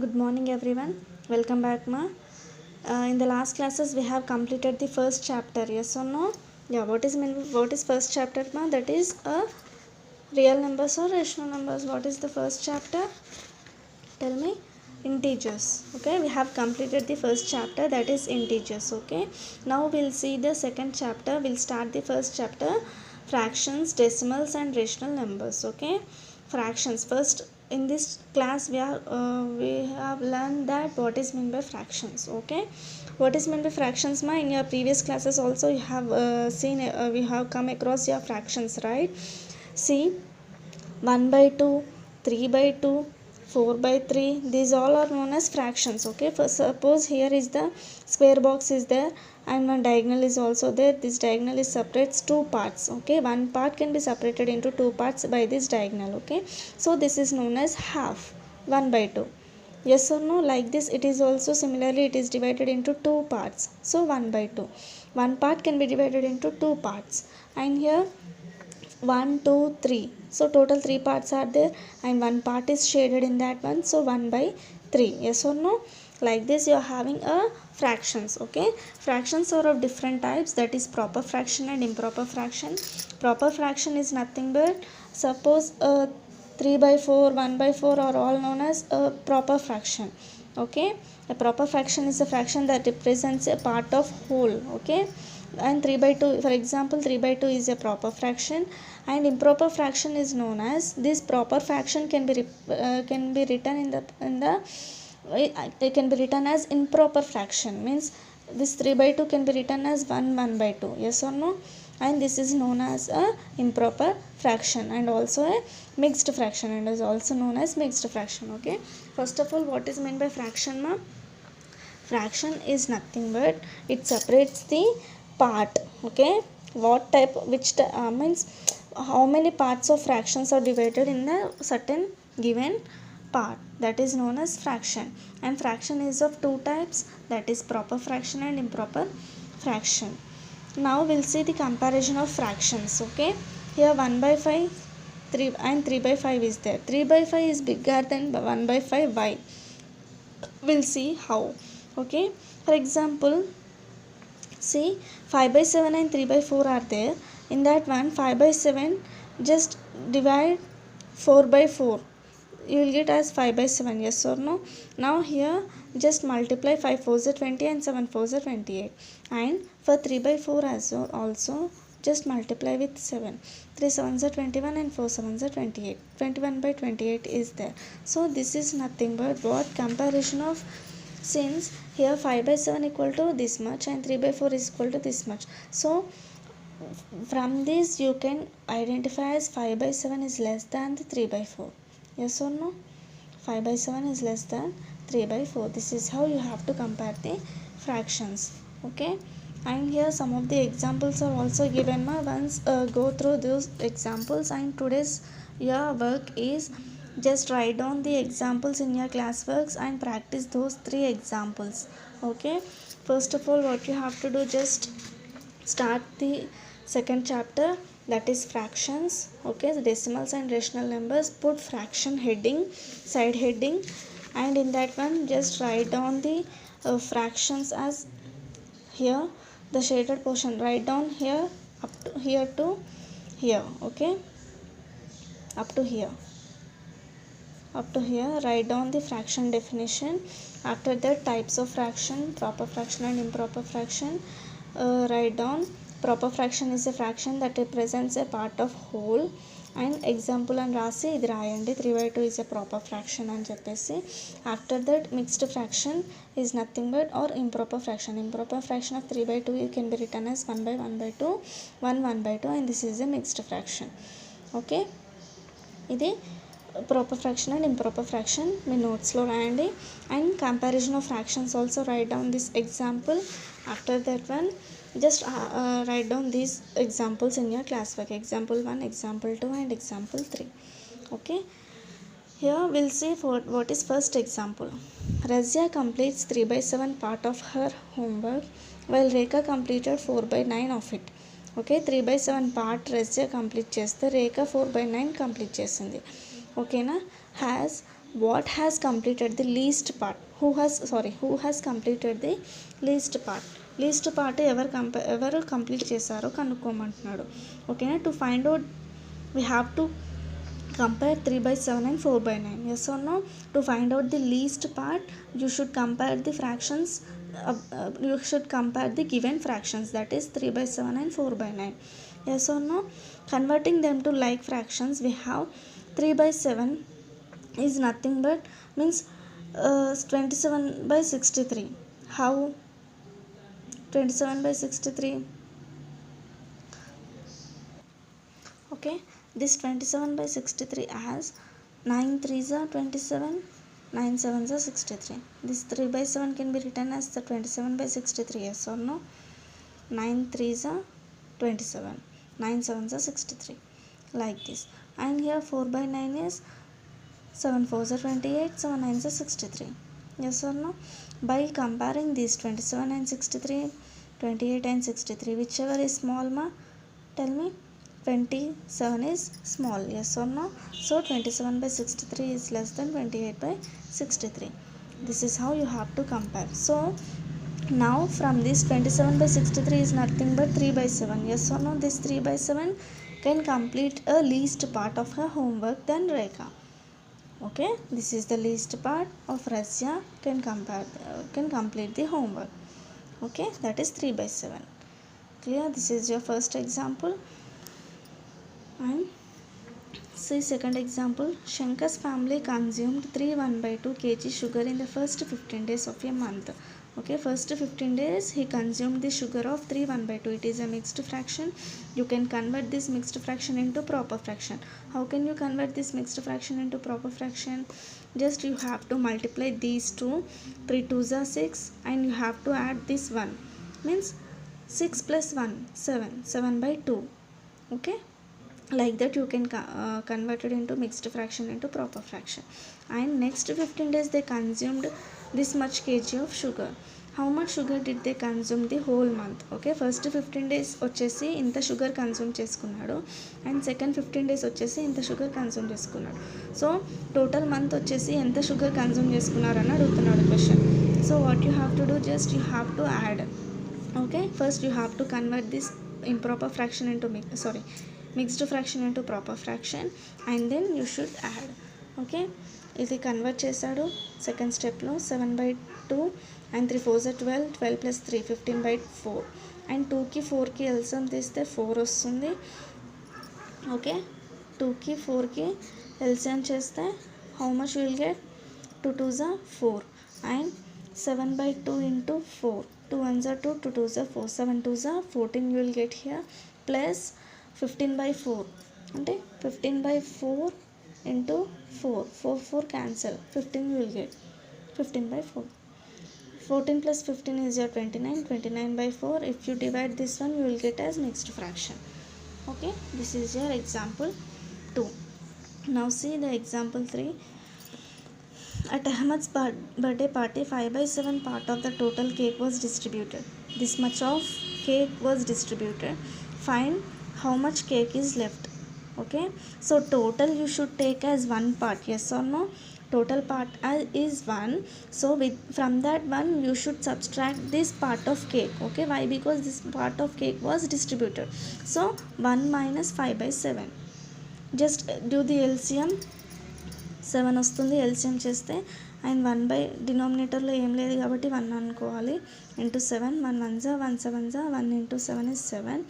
Good morning everyone. Welcome back ma. In the last classes we have completed the first chapter. Yes or no? Yeah. What is first chapter ma? That is real numbers or rational numbers. What is the first chapter? Tell me. Integers. Okay. We have completed the first chapter, that is integers. Okay. Now we'll see the second chapter. We'll start the first chapter. Fractions, decimals and rational numbers. Okay. Fractions. First in this class we have learned that what is meant by fractions. Okay, what is meant by fractions ma? In your previous classes also you have seen we have come across your fractions, right? See, 1 by 2, 3 by 2, 4 by 3, these all are known as fractions. Okay, for suppose here is the square box is there and one diagonal is also there. This diagonal is separates two parts. Okay, one part can be separated into two parts by this diagonal. Okay, so this is known as half. 1 by 2, yes or no? Like this it is also similarly it is divided into two parts. So 1 by 2, one part can be divided into two parts, and here 1 2 3, so total three parts are there and one part is shaded in that one, so 1 by 3. Yes or no? Like this you are having a fractions. Okay, fractions are of different types, that is proper fraction and improper fraction. Proper fraction is nothing but, suppose 3 by 4, 1 by 4 are all known as a proper fraction. Okay, a proper fraction is a fraction that represents a part of whole. Okay, and 3 by 2, for example 3 by 2 is a proper fraction, and improper fraction is known as, this proper fraction can be written in the it can be written as improper fraction, means this 3 by 2 can be written as 1 by 2. Yes or no? And this is known as a improper fraction, and also a mixed fraction, and is also known as mixed fraction. Okay, first of all, what is meant by fraction ma? Fraction is nothing but it separates the part. Okay, what type, means how many parts of fractions are divided in a certain given part, that is known as fraction. And fraction is of two types, that is proper fraction and improper fraction. Now we'll see the comparison of fractions. Okay, here 1 by 5, 3 and 3 by 5 is there. 3 by 5 is bigger than 1 by 5. Why? We'll see how. Okay, for example, see, 5 by 7 and 3 by 4 are there. In that one, 5 by 7, just divide 4 by 4, you will get as 5 by 7. Yes or no? Now here just multiply 5 4s are 20 and 7 4s are 28, and for 3 by 4 also just multiply with 7. 3 7s are 21 and 4 7s are 28. 21 by 28 is there. So this is nothing but what? Comparison of, since here 5 by 7 equal to this much and 3 by 4 is equal to this much, so from this you can identify as 5 by 7 is less than the 3 by 4. Yes or no? 5 by 7 is less than 3 by 4. This is how you have to compare the fractions. Okay, and here some of the examples are also given. Once go through those examples, and today's your work is just write down the examples in your classworks and practice those three examples. Okay, first of all what you have to do, just start the second chapter, that is fractions. Okay, the decimals and rational numbers, put fraction heading, side heading, and in that one just write down the fractions as here, the shaded portion write down here, up to here to here. Okay, up to here, write down the fraction definition. After that, types of fraction, proper fraction and improper fraction. Write down, proper fraction is a fraction that represents a part of whole, and example and రాసి ఇది రాయండి. 3 by 2 is a proper fraction అని చెప్పేసి. After that, mixed fraction is nothing but, or improper fraction. Improper fraction of 3 by 2 can be written as 1 by 1 by 2, 1 by 2, and this is a mixed fraction. Okay, ఇది proper fraction and improper fraction మీ నోట్స్లో రాయండి. And comparison of fractions also right down this example. After that one just write down these examples in your classwork, example 1, example 2, and example 3. Okay, here we'll see what is first example. Razia completes 3 by 7 part of her homework while Rekha completed 4 by 9 of it. Okay, 3 by 7 part Razia complete చేస్తే Rekha 4 by 9 complete చేసింది. ఓకేనా? Has what has completed the least part, who has completed the least part. Least part ఎవరు complete చేశారో కనుక్కోమంటున్నాడు. ఓకేనా. To find out we have to compare 3/7 and 4/9. Yes or no? To find out the least part, you should compare the fractions, you should compare the given fractions, that is 3/7 and 4/9. Yes or no? Converting them to like fractions, we have 3/7 is nothing but means 27/63. How 27/63? Okay, this 27/63 as 9 3s are 27, 9 7s are 63. This 3/7 can be written as the 27/63. Yes or no? 9 3s are 27, 9 7s are 63, like this. And here 4/9 is 7 4s are 28, 7 9s are 63. Yes or no? By comparing these 27 and 63, 28 and 63, whichever is small, ma, tell me. 27 is small. Yes or no? So 27/63 is less than 28/63. This is how you have to compare. So now from this 27/63 is nothing but 3/7. Yes or no? This 3/7 can complete a least part of her homework than Rekha. Okay, this is the least part of Rasya can complete the homework. Okay, that is 3/7. Clear? This is your first example. And see second example. Shankar's family consumed 3 1/2 kg sugar in the first 15 days of a month. Okay, first 15 days he consumed the sugar of 3 1/2. It is a mixed fraction. You can convert this mixed fraction into proper fraction. How can you convert this mixed fraction into proper fraction? Just you have to multiply these two. 3 2s are 6 and you have to add this 1. Means 6 plus 1 7, 7/2. Okay, like that you can convert it into mixed fraction into proper fraction. And next 15 days they consumed this much kg of sugar. How much sugar did they consume the whole month? Okay, first 15 days వచ్చేసి ఇంత sugar consume చేసుకున్నాడు and second 15 days వచ్చేసి ఇంత sugar consume చేసుకున్నాడు. So total month వచ్చేసి ఎంత sugar consume చేసుకున్నారని అడుగుతున్నాడు question. So what you have to do, just you have to add. Okay, first you have to convert this improper fraction into mixed fraction into proper fraction and then you should add. Okay, ఇది convert చేశాడు second స్టెప్లో. 7/2 and 3 4s are 12, 12 plus 3 15/4 and 2కి 4కి LCM తీస్తే 4 వస్తుంది. Okay, 2కి 4కి LCM చేస్తే how much will get? 2 2s are 4 and 7/2 into 4, 2 1s are 2, 2 2s are 4, 7 2s are 14 you will get here, plus 15/4 అంటే 15/4 into 4, 4 4 cancel, 15 you will get 15/4. 14 plus 15 is your 29, 29/4. If you divide this one you will get as mixed fraction. Okay, this is your example 2. Now see the example 3. At Ahmed's birthday party, 5/7 part of the total cake was distributed. This much of cake was distributed. Find how much cake is left. Okay, so total you should take as one part. Yes or no? Total part is 1. So from that one you should subtract this part of cake. Okay, why? Because this part of cake was distributed. So 1 minus 5/7. Just do the LCM. 7 వస్తుంది, LCM చేస్తే. And 1 డినామినేటర్లో ఏం లేదు కాబట్టి 1 అనుకోవాలి. Into 7, 1 1s are 1 7s are 1 into 7 is 7,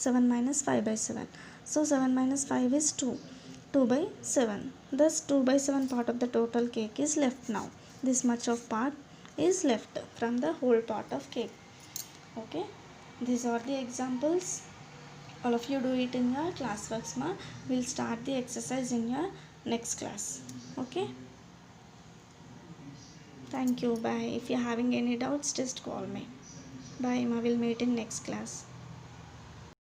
7 minus 5/7. So 7 minus 5 is 2, 2/7. Thus 2/7 part of the total cake is left now. This much of part is left from the whole part of cake. Okay, these are the examples. All of you do it in your classworks. We'll start the exercise in your next class. Okay, thank you, bye. If you're having any doubts just call me. Bye, we'll meet in next class.